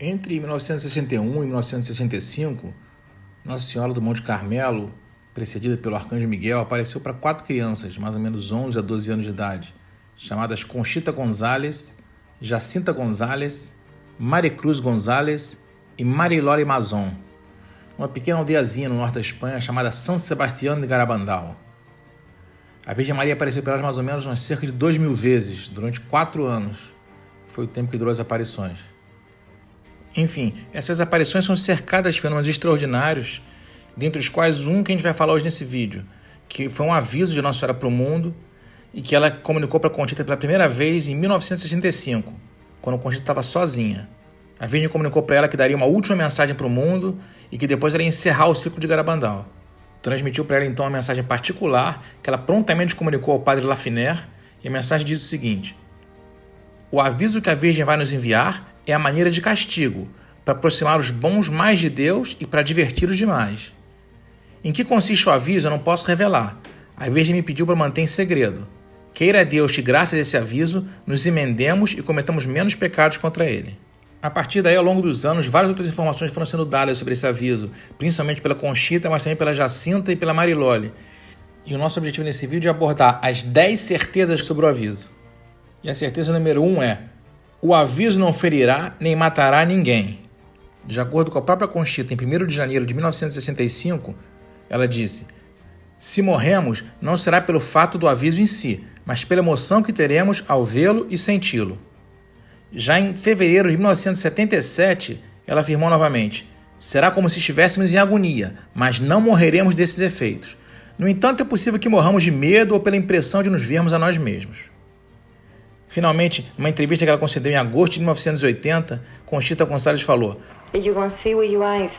Entre 1961 e 1965, Nossa Senhora do Monte Carmelo, precedida pelo Arcanjo Miguel, apareceu para 4 crianças, mais ou menos 11 a 12 anos de idade, chamadas Conchita González, Jacinta González, Maricruz González e Marilore Mazón, uma pequena aldeiazinha no norte da Espanha chamada San Sebastián de Garabandal. A Virgem Maria apareceu para elas mais ou menos umas cerca de 2.000 vezes, durante 4 anos. Foi o tempo que durou as aparições. Enfim, essas aparições são cercadas de fenômenos extraordinários, dentre os quais um que a gente vai falar hoje nesse vídeo, que foi um aviso de Nossa Senhora para o mundo e que ela comunicou para Conchita pela primeira vez em 1965, quando Conchita estava sozinha. A Virgem comunicou para ela que daria uma última mensagem para o mundo e que depois ela ia encerrar o ciclo de Garabandal. Transmitiu para ela então uma mensagem particular que ela prontamente comunicou ao padre Lafiner, e a mensagem diz o seguinte: o aviso que a Virgem vai nos enviar é a maneira de castigo, para aproximar os bons mais de Deus e para divertir os demais. Em que consiste o aviso eu não posso revelar. A Virgem me pediu para manter em segredo. Queira Deus que, graças a esse aviso, nos emendemos e cometamos menos pecados contra ele. A partir daí, ao longo dos anos, várias outras informações foram sendo dadas sobre esse aviso, principalmente pela Conchita, mas também pela Jacinta e pela Marilole. E o nosso objetivo nesse vídeo é abordar as 10 certezas sobre o aviso. E a certeza número 1 é: o aviso não ferirá nem matará ninguém. De acordo com a própria Conchita, em 1º de janeiro de 1965, ela disse: se morremos, não será pelo fato do aviso em si, mas pela emoção que teremos ao vê-lo e senti-lo. Já em fevereiro de 1977, ela afirmou novamente: será como se estivéssemos em agonia, mas não morreremos desses efeitos. No entanto, é possível que morramos de medo ou pela impressão de nos vermos a nós mesmos. Finalmente, numa entrevista que ela concedeu em agosto de 1980, Conchita González falou: You can see with your eyes,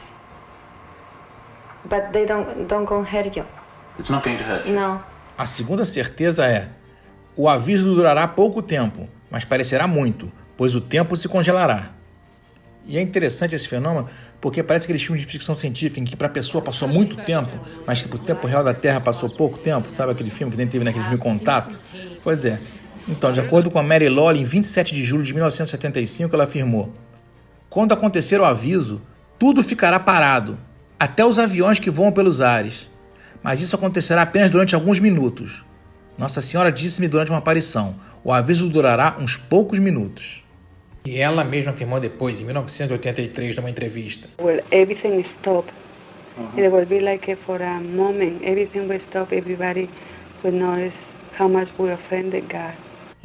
but they don't gonna hurt you. It's not going to hurt you. No. a segunda certeza é: o aviso durará pouco tempo, mas parecerá muito, pois o tempo se congelará. E é interessante esse fenômeno porque parece aqueles filmes de ficção científica em que para a pessoa passou muito tempo, mas que para o tempo real da Terra passou pouco tempo. Sabe aquele filme que nem teve naquele filme Contato? Pois é. Então, de acordo com a Marilole, em 27 de julho de 1975, ela afirmou: quando acontecer o aviso, tudo ficará parado, até os aviões que voam pelos ares. Mas isso acontecerá apenas durante alguns minutos. Nossa Senhora disse-me durante uma aparição: o aviso durará uns poucos minutos. E ela mesma afirmou depois, em 1983, numa entrevista: Well, everything stop. It will be like for a moment. Everything will stop. Everybody will notice how much we offended God.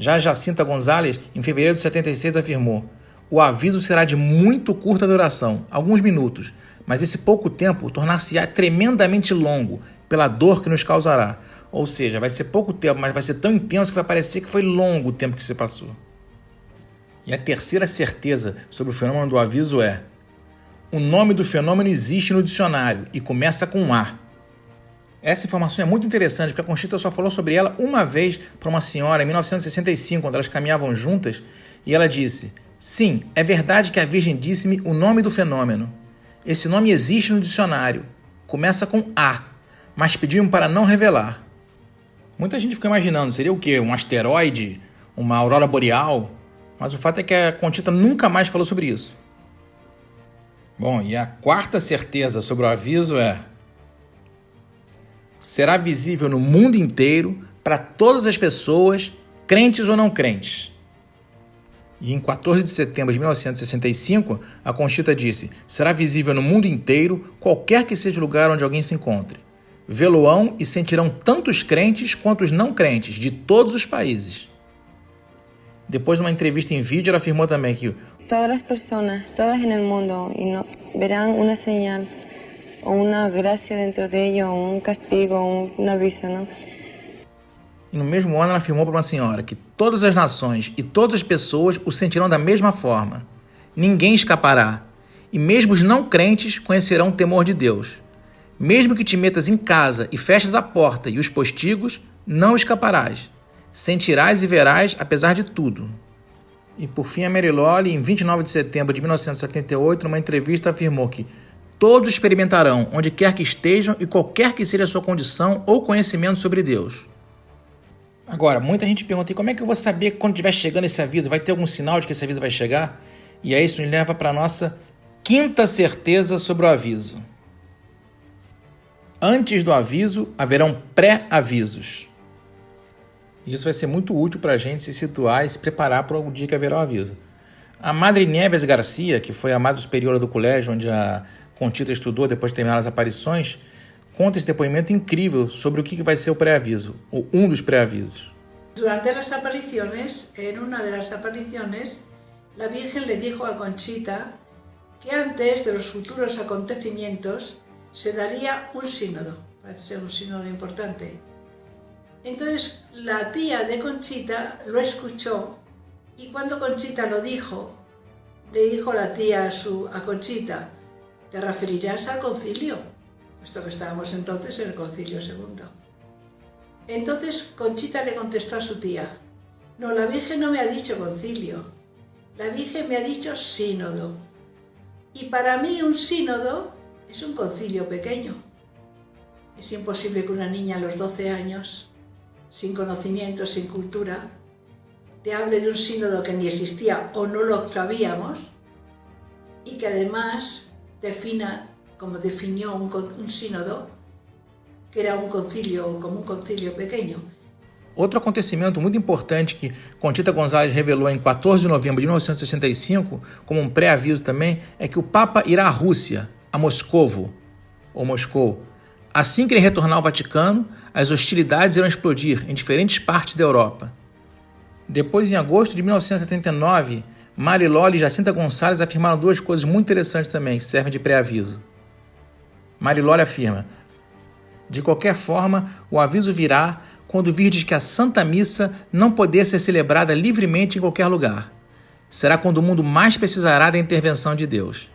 Já Jacinta González, em fevereiro de 76, afirmou: o aviso será de muito curta duração, alguns minutos, mas esse pouco tempo tornar-se-á tremendamente longo pela dor que nos causará. Ou seja, vai ser pouco tempo, mas vai ser tão intenso que vai parecer que foi longo o tempo que se passou. E a terceira certeza sobre o fenômeno do aviso é: o nome do fenômeno existe no dicionário e começa com A. Essa informação é muito interessante porque a Conchita só falou sobre ela uma vez para uma senhora em 1965, quando elas caminhavam juntas, e ela disse: sim, é verdade que a Virgem disse-me o nome do fenômeno. Esse nome existe no dicionário, começa com A, mas pediu-me para não revelar. Muita gente ficou imaginando, seria o quê? Um asteroide? Uma aurora boreal? Mas o fato é que a Conchita nunca mais falou sobre isso. Bom, e a quarta certeza sobre o aviso é: será visível no mundo inteiro para todas as pessoas, crentes ou não crentes. E em 14 de setembro de 1965, a Conchita disse: será visível no mundo inteiro, qualquer que seja o lugar onde alguém se encontre. Vê-lo-ão e sentirão tanto os crentes quanto os não crentes, de todos os países. Depois, numa entrevista em vídeo, ela afirmou também que Todas as pessoas, todas no mundo, verão uma señal ou uma graça dentro de ellos, ou castigo, ou aviso, não? E no mesmo ano ela afirmou para uma senhora que todas as nações e todas as pessoas o sentirão da mesma forma. Ninguém escapará. E mesmo os não crentes conhecerão o temor de Deus. Mesmo que te metas em casa e feches a porta e os postigos, não escaparás. Sentirás e verás apesar de tudo. E por fim a Marilole, em 29 de setembro de 1978, numa entrevista afirmou que todos experimentarão, onde quer que estejam e qualquer que seja a sua condição ou conhecimento sobre Deus. Agora, muita gente pergunta: e como é que eu vou saber que quando estiver chegando esse aviso? Vai ter algum sinal de que esse aviso vai chegar? E aí isso nos leva para a nossa quinta certeza sobre o aviso. Antes do aviso, haverão pré-avisos. Isso vai ser muito útil para a gente se situar e se preparar para o dia que haverá o aviso. A Madre Nieves Garcia, que foi a madre superiora do colégio onde a Conchita estudou depois de terminar as aparições, conta esse depoimento incrível sobre o que vai ser o pré-aviso, ou um dos pré-avisos. Durante las apariciones, en una de las apariciones, la Virgen le dijo a Conchita que antes de los futuros acontecimientos se daría un sínodo, parece ser un sínodo importante. Entonces la tía de Conchita lo escuchó y cuando Conchita lo dijo, le dijo la tía a Conchita, ¿te referirás al concilio? Puesto que estábamos entonces en el concilio segundo. Entonces Conchita le contestó a su tía, no, la Virgen no me ha dicho concilio, la Virgen me ha dicho sínodo. Y para mí un sínodo es un concilio pequeño. Es imposible que una niña a los 12 años, sin conocimiento, sin cultura, te hable de un sínodo que ni existía o no lo sabíamos y que además defina, como definió un sínodo, que era un concilio, como un concilio pequeño. Outro acontecimento muito importante que Conchita Gonzalez revelou em 14 de novembro de 1965, como um pré-aviso também, é que o Papa irá à Rússia, a Moscovo, ou Moscou. Assim que ele retornar ao Vaticano, as hostilidades irão explodir em diferentes partes da Europa. Depois, em agosto de 1979, Mariloli e Jacinta Gonçalves afirmaram duas coisas muito interessantes também, que servem de pré-aviso. Mariloli afirma: de qualquer forma, o aviso virá quando virdes que a Santa Missa não poder ser celebrada livremente em qualquer lugar. Será quando o mundo mais precisará da intervenção de Deus.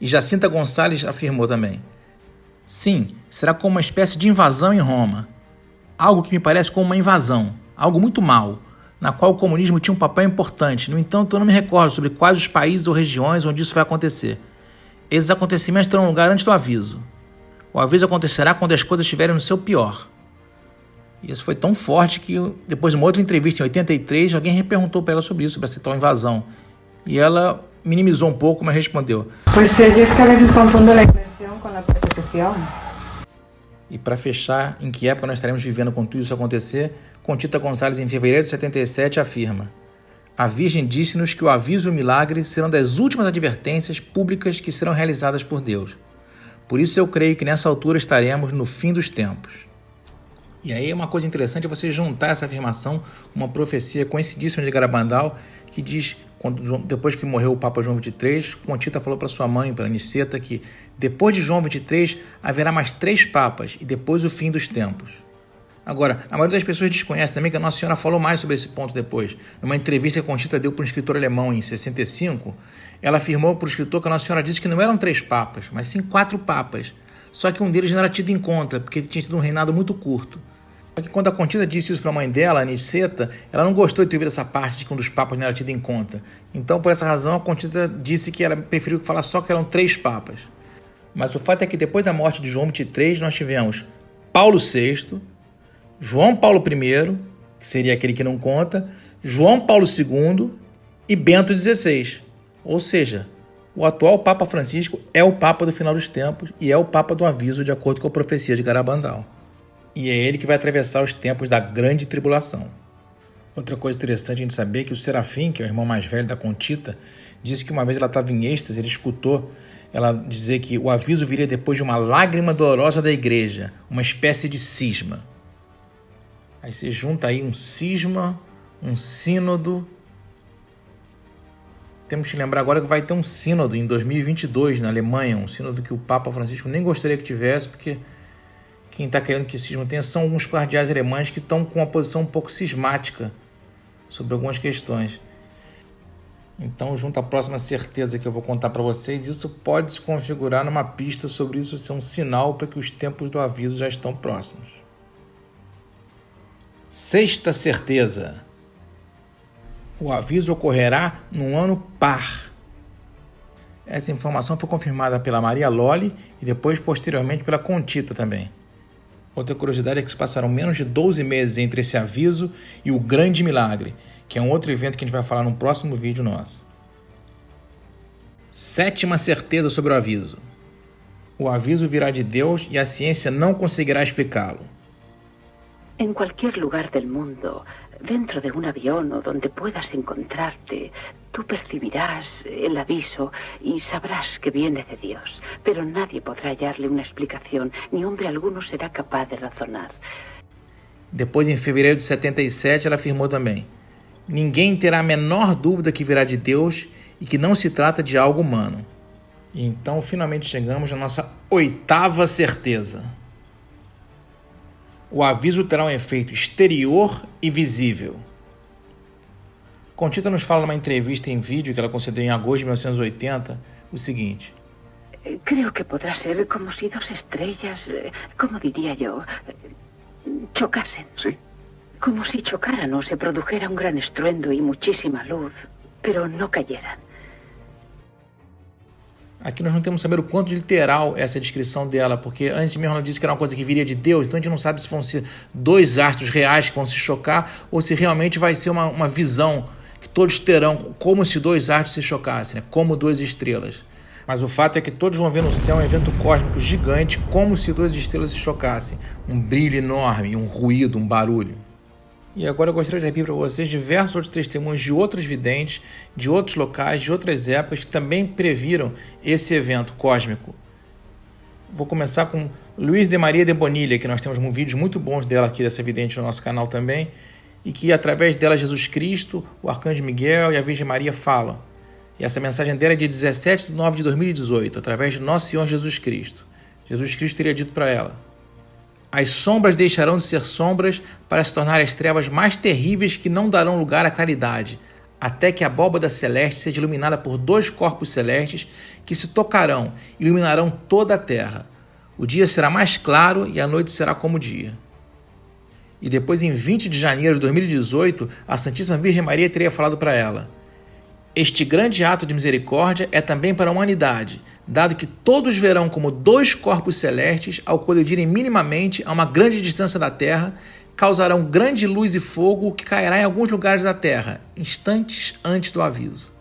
E Jacinta Gonçalves afirmou também: sim, será como uma espécie de invasão em Roma. Algo que me parece como uma invasão, algo muito mau, na qual o comunismo tinha um papel importante. No entanto, eu não me recordo sobre quais os países ou regiões onde isso vai acontecer. Esses acontecimentos terão lugar antes do aviso. O aviso acontecerá quando as coisas estiverem no seu pior. E isso foi tão forte que, depois de uma outra entrevista em 83, alguém reperguntou para ela sobre isso, sobre essa tal invasão. E ela minimizou um pouco, mas respondeu: Pues yo es que a veces confundo la inversión con la persecución. E para fechar, em que época nós estaremos vivendo quando tudo isso acontecer, Conchita Gonçalves, em fevereiro de 77, afirma: a Virgem disse-nos que o aviso e o milagre serão das últimas advertências públicas que serão realizadas por Deus. Por isso eu creio que nessa altura estaremos no fim dos tempos. E aí uma coisa interessante é você juntar essa afirmação com uma profecia conhecidíssima de Garabandal, que diz, depois que morreu o Papa João XXIII, Conchita falou para sua mãe, para Niceta, que depois de João XXIII haverá mais 3 papas e depois o fim dos tempos. Agora, a maioria das pessoas desconhece também que a Nossa Senhora falou mais sobre esse ponto depois. Numa entrevista que Conchita deu para um escritor alemão em 65, ela afirmou para o escritor que a Nossa Senhora disse que não eram 3 papas, mas sim 4 papas. Só que um deles não era tido em conta, porque ele tinha tido um reinado muito curto. Só que quando a Conchita disse isso para a mãe dela, a Niceta, ela não gostou de ter ouvido essa parte de que um dos papas não era tido em conta. Então, por essa razão, a Conchita disse que ela preferiu falar só que eram 3 papas. Mas o fato é que depois da morte de João XXIII, nós tivemos Paulo VI, João Paulo I, que seria aquele que não conta, João Paulo II e Bento XVI. Ou seja, o atual Papa Francisco é o Papa do final dos tempos e é o Papa do aviso, de acordo com a profecia de Garabandal. E é ele que vai atravessar os tempos da grande tribulação. Outra coisa interessante a gente saber é que o Serafim, que é o irmão mais velho da Conchita, disse que uma vez ela estava em êxtase, ele escutou ela dizer que o aviso viria depois de uma lágrima dolorosa da igreja, uma espécie de cisma. Aí você junta aí um cisma, um sínodo. Temos que lembrar agora que vai ter um sínodo em 2022 na Alemanha, um sínodo que o Papa Francisco nem gostaria que tivesse, porque quem está querendo que cisma tenha são alguns cardeais alemães que estão com uma posição um pouco cismática sobre algumas questões. Então, junto à próxima certeza que eu vou contar para vocês, isso pode se configurar numa pista sobre isso ser um sinal para que os tempos do aviso já estão próximos. Sexta certeza: o aviso ocorrerá num ano par. Essa informação foi confirmada pela Maria Loli e depois, posteriormente, pela Conchita também. Outra curiosidade é que se passaram menos de 12 meses entre esse aviso e o Grande Milagre, que é um outro evento que a gente vai falar no próximo vídeo nosso. Sétima certeza sobre o aviso. O aviso virá de Deus e a ciência não conseguirá explicá-lo. En cualquier lugar del mundo, dentro de un avión o donde puedas encontrarte, tú percibirás el aviso y sabrás que viene de Dios. Pero nadie podrá hallarle una explicación, ni hombre alguno será capaz de razonar. Depois, em fevereiro de 77, ela afirmou também: ninguém terá a menor dúvida que virá de Deus e que não se trata de algo humano. E então, finalmente chegamos à nossa oitava certeza. O aviso terá um efeito exterior e visível. Conchita nos fala numa entrevista em vídeo que ela concedeu em agosto de 1980 o seguinte: Creo que podrá ser como si dos estrellas, como diría yo, chocasen. Sí. Como si chocaran o se produjera un gran estruendo y muchísima luz, pero no cayeran. Aqui nós não temos que saber o quanto literal é essa descrição dela, porque antes mesmo ela disse que era uma coisa que viria de Deus, então a gente não sabe se vão ser dois astros reais que vão se chocar ou se realmente vai ser uma visão que todos terão, como se dois astros se chocassem, né? Como duas estrelas. Mas o fato é que todos vão ver no céu um evento cósmico gigante, como se duas estrelas se chocassem. Um brilho enorme, um ruído, um barulho. E agora eu gostaria de repetir para vocês diversos outros testemunhos de outros videntes, de outros locais, de outras épocas que também previram esse evento cósmico. Vou começar com Luiz de Maria de Bonilha, que nós temos vídeos muito bons dela aqui, dessa vidente no nosso canal também, e que através dela Jesus Cristo, o Arcanjo Miguel e a Virgem Maria falam. E essa mensagem dela é de 17 de nove de 2018, através de Nosso Senhor Jesus Cristo. Jesus Cristo teria dito para ela: as sombras deixarão de ser sombras para se tornar as trevas mais terríveis que não darão lugar à claridade, até que a abóbada celeste seja iluminada por dois corpos celestes que se tocarão e iluminarão toda a terra. O dia será mais claro e a noite será como o dia. E depois, em 20 de janeiro de 2018, a Santíssima Virgem Maria teria falado para ela: este grande ato de misericórdia é também para a humanidade, dado que todos verão como dois corpos celestes, ao colidirem minimamente a uma grande distância da Terra, causarão grande luz e fogo que cairá em alguns lugares da Terra, instantes antes do aviso.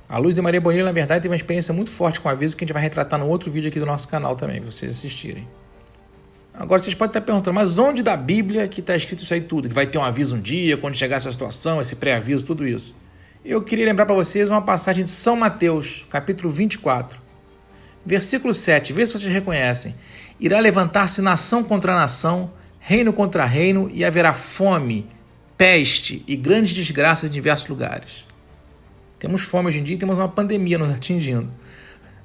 A Luz de Maria Bonilha, na verdade, teve uma experiência muito forte com o aviso que a gente vai retratar no outro vídeo aqui do nosso canal também, para vocês assistirem. Agora vocês podem estar perguntando, mas onde da Bíblia que está escrito isso aí tudo? Que vai ter um aviso um dia, quando chegar essa situação, esse pré-aviso, tudo isso. Eu queria lembrar para vocês uma passagem de São Mateus, capítulo 24, versículo 7, vê se vocês reconhecem. Irá levantar-se nação contra nação, reino contra reino, e haverá fome, peste e grandes desgraças em diversos lugares. Temos fome hoje em dia e temos uma pandemia nos atingindo.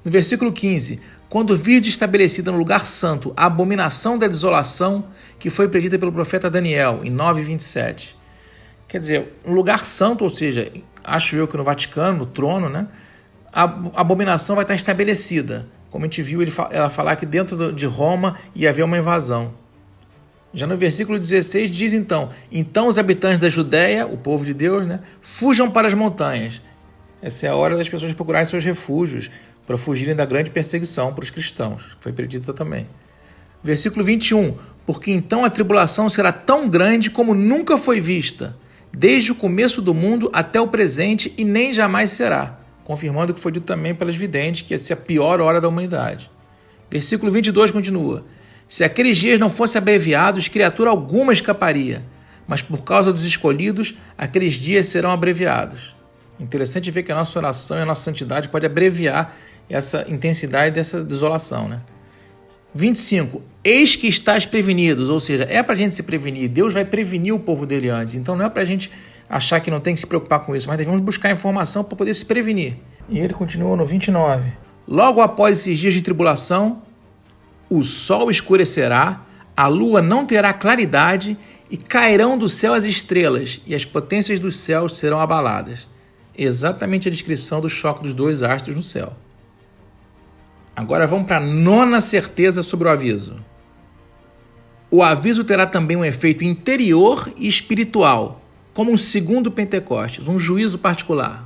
No versículo 15, quando virdes estabelecida no lugar santo a abominação da desolação que foi predita pelo profeta Daniel, em 9:27. Quer dizer, um lugar santo, ou seja, acho eu que no Vaticano, no trono, né, a abominação vai estar estabelecida. Como a gente viu ela falar que dentro de Roma ia haver uma invasão. Já no versículo 16 diz então os habitantes da Judéia, o povo de Deus, né, fujam para as montanhas. Essa é a hora das pessoas procurarem seus refúgios para fugirem da grande perseguição para os cristãos, que foi predita também. Versículo 21, porque então a tribulação será tão grande como nunca foi vista, desde o começo do mundo até o presente, e nem jamais será, confirmando o que foi dito também pelas videntes, que ia ser a pior hora da humanidade. Versículo 22 continua: se aqueles dias não fossem abreviados, criatura alguma escaparia, mas por causa dos escolhidos, aqueles dias serão abreviados. Interessante ver que a nossa oração e a nossa santidade pode abreviar essa intensidade dessa desolação, né? 25. Eis que estás prevenidos, ou seja, é para a gente se prevenir. Deus vai prevenir o povo dele antes. Então não é para a gente achar que não tem que se preocupar com isso, mas devemos buscar informação para poder se prevenir. E ele continua no 29. Logo após esses dias de tribulação, o sol escurecerá, a lua não terá claridade e cairão do céu as estrelas e as potências dos céus serão abaladas. Exatamente a descrição do choque dos dois astros no céu. Agora vamos para a nona certeza sobre o aviso. O aviso terá também um efeito interior e espiritual, como um segundo Pentecostes, um juízo particular.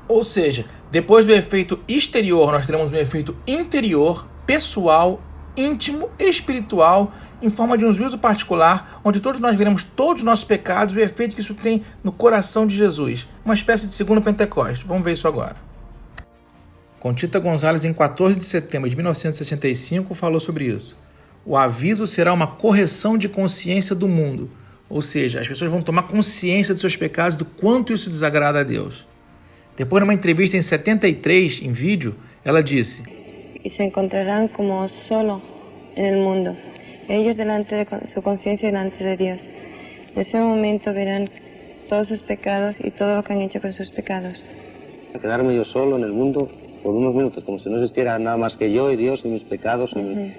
Ou seja, depois do efeito exterior, nós teremos um efeito interior, pessoal, íntimo, espiritual, em forma de um juízo particular, onde todos nós veremos todos os nossos pecados e o efeito que isso tem no coração de Jesus. Uma espécie de segundo Pentecostes. Vamos ver isso agora. Conchita Gonzalez, em 14 de setembro de 1965, falou sobre isso. O aviso será uma correção de consciência do mundo, ou seja, as pessoas vão tomar consciência dos seus pecados, do quanto isso desagrada a Deus. Depois, numa entrevista em 73, em vídeo, ela disse: "Y se encontrarán como solo en el mundo, ellos delante de su conciencia delante de Dios. En ese momento verán todos sus pecados y todo lo que han hecho con sus pecados. Quedarme yo solo en el mundo por unos minutos, como si no existiera nada más que yo y Dios y mis pecados,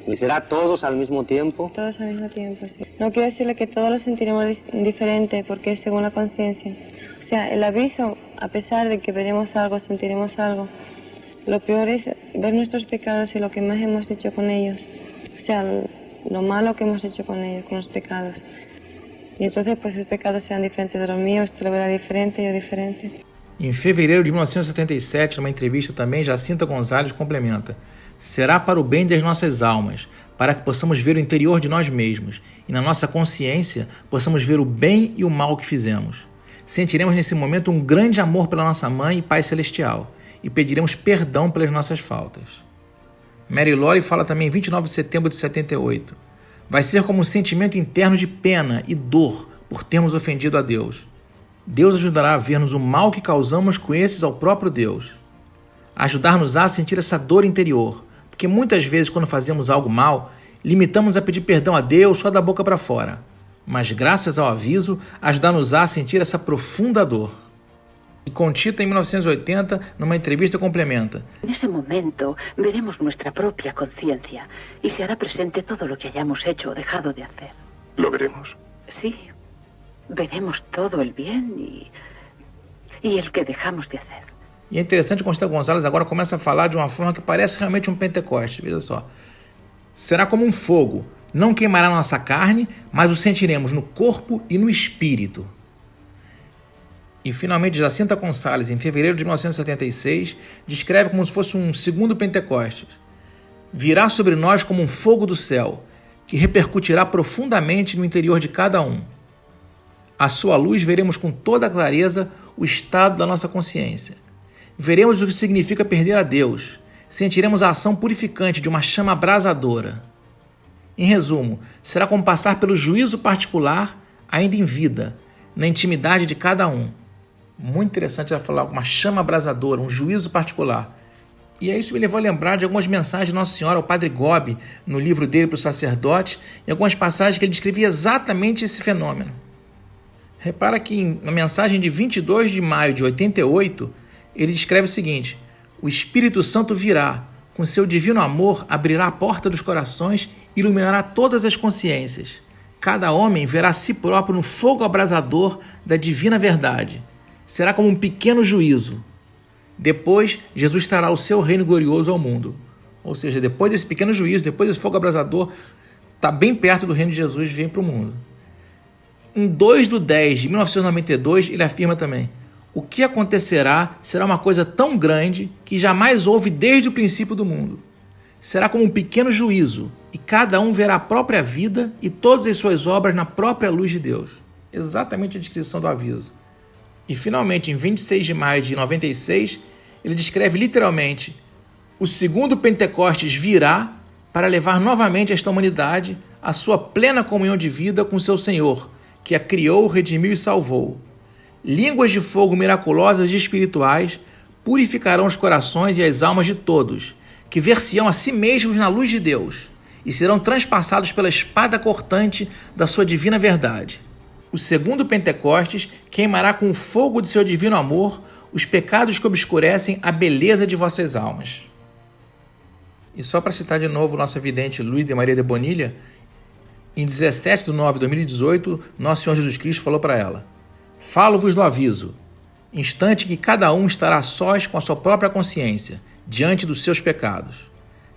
y será todos al mismo tiempo". Todos al mismo tiempo, sí. No quiero decirle que todos lo sentiremos diferente, porque es según la conciencia. O sea, el aviso, a pesar de que veremos algo, sentiremos algo, lo peor es ver nuestros pecados y lo que más hemos hecho con ellos. O sea, lo malo que hemos hecho con ellos, con los pecados. Y entonces, pues sus pecados sean diferentes de los míos, usted lo verá diferente y yo diferente. Em fevereiro de 1977, numa entrevista também, Jacinta Gonzalez complementa: será para o bem das nossas almas, para que possamos ver o interior de nós mesmos e na nossa consciência possamos ver o bem e o mal que fizemos. Sentiremos nesse momento um grande amor pela nossa Mãe e Pai Celestial e pediremos perdão pelas nossas faltas. Mary Lawrie fala também em 29 de setembro de 78: vai ser como um sentimento interno de pena e dor por termos ofendido a Deus. Deus ajudará a vermos o mal que causamos com esses ao próprio Deus. Ajudar-nos a sentir essa dor interior, porque muitas vezes quando fazemos algo mal, limitamos a pedir perdão a Deus só da boca para fora. Mas graças ao aviso, ajudar-nos a sentir essa profunda dor. E Conchita, em 1980, numa entrevista, complementa: nesse momento veremos nossa própria consciência e se hará presente todo o que hayamos hecho ou deixado de hacer. ¿Lo veremos? Sí. Veremos todo el bien y el que dejamos de hacer. E é interessante que Conchita Gonzalez agora começa a falar de uma forma que parece realmente um Pentecoste. Veja só. Será como um fogo. Não queimará nossa carne, mas o sentiremos no corpo e no espírito. E finalmente, Jacinta Gonzalez, em fevereiro de 1976, descreve como se fosse um segundo Pentecostes. Virá sobre nós como um fogo do céu, que repercutirá profundamente no interior de cada um. À sua luz veremos com toda a clareza o estado da nossa consciência. Veremos o que significa perder a Deus. Sentiremos a ação purificante de uma chama abrasadora. Em resumo, será como passar pelo juízo particular, ainda em vida, na intimidade de cada um. Muito interessante ela falar uma chama abrasadora, um juízo particular. E aí isso me levou a lembrar de algumas mensagens de Nossa Senhora ao Padre Gobi, no livro dele para os sacerdotes, e algumas passagens que ele descrevia exatamente esse fenômeno. Repara que na mensagem de 22 de maio de 88, ele descreve o seguinte: o Espírito Santo virá, com seu divino amor, abrirá a porta dos corações e iluminará todas as consciências. Cada homem verá a si próprio no fogo abrasador da divina verdade. Será como um pequeno juízo. Depois, Jesus trará o seu reino glorioso ao mundo. Ou seja, depois desse pequeno juízo, depois desse fogo abrasador, está bem perto do reino de Jesus e vem para o mundo. Em 2/10 de 1992, ele afirma também: o que acontecerá será uma coisa tão grande que jamais houve desde o princípio do mundo. Será como um pequeno juízo, e cada um verá a própria vida e todas as suas obras na própria luz de Deus. Exatamente a descrição do aviso. E finalmente, em 26 de maio de 96, ele descreve literalmente: o segundo Pentecostes virá para levar novamente esta humanidade à sua plena comunhão de vida com seu Senhor, que a criou, redimiu e salvou. Línguas de fogo miraculosas e espirituais purificarão os corações e as almas de todos, que ver-se-ão a si mesmos na luz de Deus e serão transpassados pela espada cortante da sua divina verdade. O segundo Pentecostes queimará com o fogo de seu divino amor os pecados que obscurecem a beleza de vossas almas. E só para citar de novo o nosso vidente Luiz de Maria de Bonilha, em 17 de nove de 2018, Nosso Senhor Jesus Cristo falou para ela: falo-vos do aviso, instante que cada um estará sós com a sua própria consciência, diante dos seus pecados,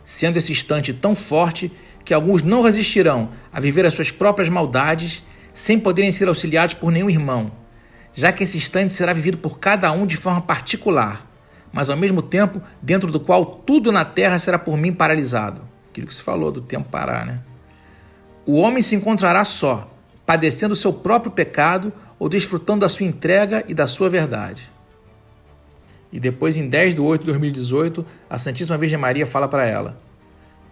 sendo esse instante tão forte que alguns não resistirão a viver as suas próprias maldades sem poderem ser auxiliados por nenhum irmão, já que esse instante será vivido por cada um de forma particular, mas ao mesmo tempo dentro do qual tudo na terra será por mim paralisado. Aquilo que se falou do tempo parar, né? O homem se encontrará só, padecendo o seu próprio pecado ou desfrutando da sua entrega e da sua verdade. E depois, em 10/8/2018, a Santíssima Virgem Maria fala para ela: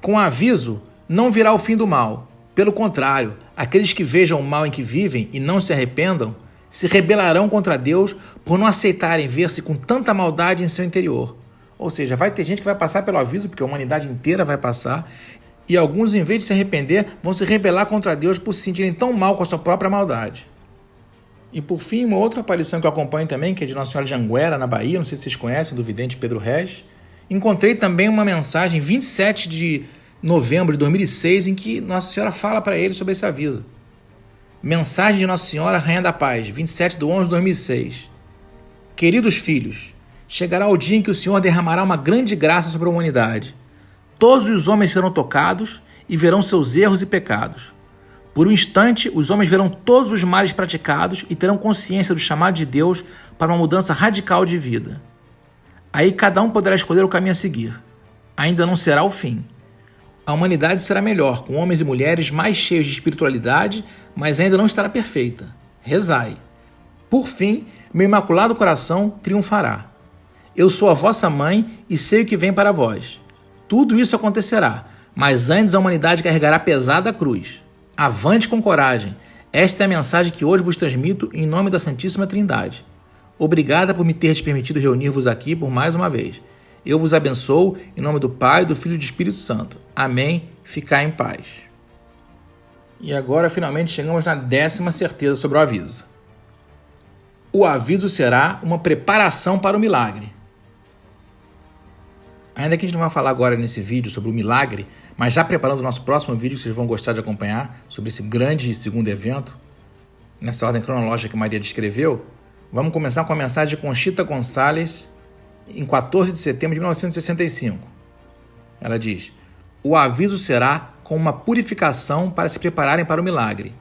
com aviso, não virá o fim do mal. Pelo contrário, aqueles que vejam o mal em que vivem e não se arrependam, se rebelarão contra Deus por não aceitarem ver-se com tanta maldade em seu interior. Ou seja, vai ter gente que vai passar pelo aviso, porque a humanidade inteira vai passar, e alguns, em vez de se arrepender, vão se rebelar contra Deus por se sentirem tão mal com a sua própria maldade. E por fim, uma outra aparição que eu acompanho também, que é de Nossa Senhora de Anguera, na Bahia, não sei se vocês conhecem, do vidente Pedro Regis. Encontrei também uma mensagem, 27 de novembro de 2006, em que Nossa Senhora fala para ele sobre esse aviso. Mensagem de Nossa Senhora, Rainha da Paz, 27/11/2006. Queridos filhos, chegará o dia em que o Senhor derramará uma grande graça sobre a humanidade. Todos os homens serão tocados e verão seus erros e pecados. Por um instante, os homens verão todos os males praticados e terão consciência do chamado de Deus para uma mudança radical de vida. Aí cada um poderá escolher o caminho a seguir. Ainda não será o fim. A humanidade será melhor, com homens e mulheres mais cheios de espiritualidade, mas ainda não estará perfeita. Rezai. Por fim, meu imaculado coração triunfará. Eu sou a vossa mãe e sei o que vem para vós. Tudo isso acontecerá, mas antes a humanidade carregará pesada a cruz. Avante com coragem. Esta é a mensagem que hoje vos transmito em nome da Santíssima Trindade. Obrigada por me teres permitido reunir-vos aqui por mais uma vez. Eu vos abençoo em nome do Pai, do Filho e do Espírito Santo. Amém. Ficai em paz. E agora, finalmente, chegamos na 10ª certeza sobre o aviso. O aviso será uma preparação para o milagre. Ainda que a gente não vai falar agora nesse vídeo sobre o milagre, mas já preparando o nosso próximo vídeo, que vocês vão gostar de acompanhar, sobre esse grande segundo evento, nessa ordem cronológica que Maria descreveu, vamos começar com a mensagem de Conchita Gonçalves, em 14 de setembro de 1965. Ela diz: o aviso será com uma purificação para se prepararem para o milagre.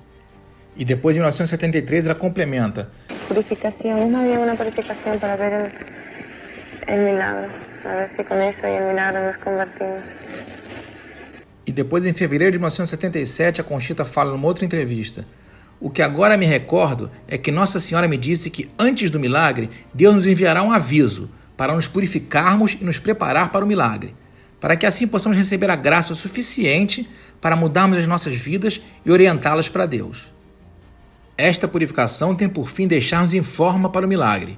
E depois, em 1973, ela complementa: Purificación, es más bien una purificación para ver el milagro, a ver si con eso y el milagro nos convertimos. E depois, em fevereiro de 1977, a Conchita fala numa outra entrevista: o que agora me recordo é que Nossa Senhora me disse que antes do milagre, Deus nos enviará um aviso para nos purificarmos e nos preparar para o milagre, para que assim possamos receber a graça suficiente para mudarmos as nossas vidas e orientá-las para Deus. Esta purificação tem por fim deixar-nos em forma para o milagre.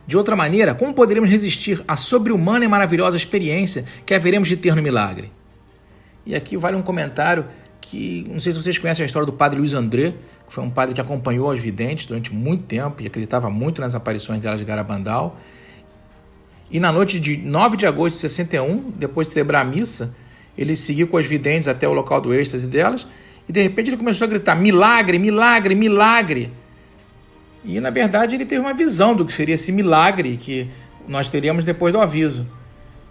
De outra maneira, como poderemos resistir à sobre-humana e maravilhosa experiência que haveremos de ter no milagre? E aqui vale um comentário que, não sei se vocês conhecem a história do padre Luiz André, que foi um padre que acompanhou as videntes durante muito tempo e acreditava muito nas aparições delas de Garabandal. E na noite de 9 de agosto de 61, depois de celebrar a missa, ele seguiu com as videntes até o local do êxtase delas e de repente ele começou a gritar: milagre, milagre, milagre! E na verdade ele teve uma visão do que seria esse milagre que nós teríamos depois do aviso.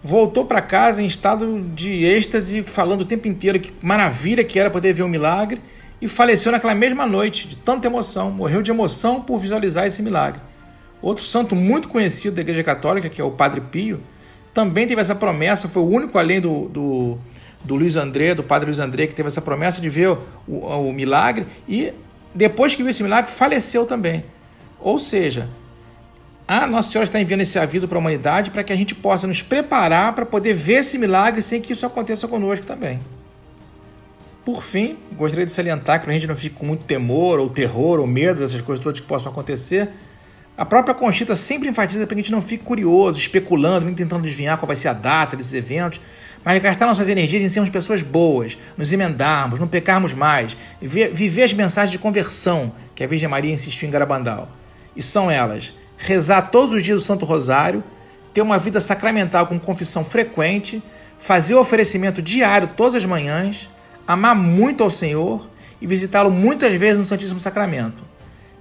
Voltou para casa em estado de êxtase, falando o tempo inteiro que maravilha que era poder ver um milagre, e faleceu naquela mesma noite, de tanta emoção, morreu de emoção por visualizar esse milagre. Outro santo muito conhecido da Igreja Católica, que é o Padre Pio, também teve essa promessa, foi o único além do Luiz André, do Padre Luiz André, que teve essa promessa de ver o milagre, e depois que viu esse milagre, faleceu também. Ou seja, a Nossa Senhora está enviando esse aviso para a humanidade para que a gente possa nos preparar para poder ver esse milagre sem que isso aconteça conosco também. Por fim, gostaria de salientar que para a gente não fique com muito temor, ou terror, ou medo dessas coisas todas que possam acontecer, a própria Conchita sempre enfatiza para que a gente não fique curioso, especulando, nem tentando adivinhar qual vai ser a data desses eventos, mas gastar nossas energias em sermos pessoas boas, nos emendarmos, não pecarmos mais, viver as mensagens de conversão que a Virgem Maria insistiu em Garabandal. E são elas: rezar todos os dias o Santo Rosário, ter uma vida sacramental com confissão frequente, fazer o oferecimento diário todas as manhãs, amar muito ao Senhor e visitá-lo muitas vezes no Santíssimo Sacramento,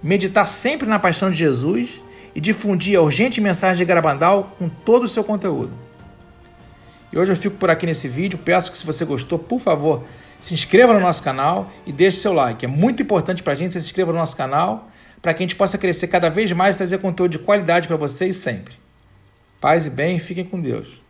meditar sempre na paixão de Jesus e difundir a urgente mensagem de Garabandal com todo o seu conteúdo. E hoje eu fico por aqui nesse vídeo. Peço que, se você gostou, por favor, se inscreva no nosso canal e deixe seu like. É muito importante para a gente que você se inscreva no nosso canal, para que a gente possa crescer cada vez mais e trazer conteúdo de qualidade para vocês sempre. Paz e bem, fiquem com Deus.